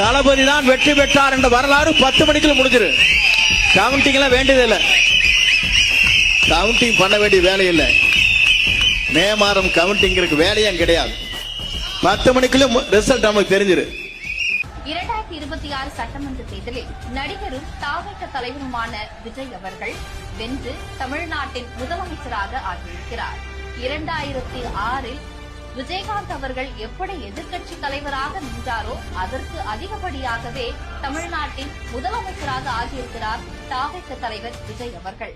தளபதி தான் வெற்றி பெற்றார் என்ற வரலாறு 10 மணிக்குள்ள முடிஞ்சிரு. கவுண்டிங் எல்லாம் வேண்டியதில்லை, கவுண்டிங் பண்ண வேண்டிய வேலை இல்லை. மே மாதம் கவுண்டிங் இருக்கு, வேலையும் கிடையாது. 10 மணிக்குள்ள ரிசல்ட் நமக்கு தெரிஞ்சிரு. 2026 சட்டமன்ற தேர்தலில் நடிகரும் தாவேக தலைவருமான விஜய் அவர்கள் வென்று தமிழ்நாட்டின் முதலமைச்சராக ஆகியிருக்கிறார். 2006 விஜயகாந்த் அவர்கள் எப்படி எதிர்க்கட்சி தலைவராக நின்றாரோ அதற்கு அதிகப்படியாகவே தமிழ்நாட்டின் முதலமைச்சராக ஆகியிருக்கிறார் தாவேக தலைவர் விஜய் அவர்கள்.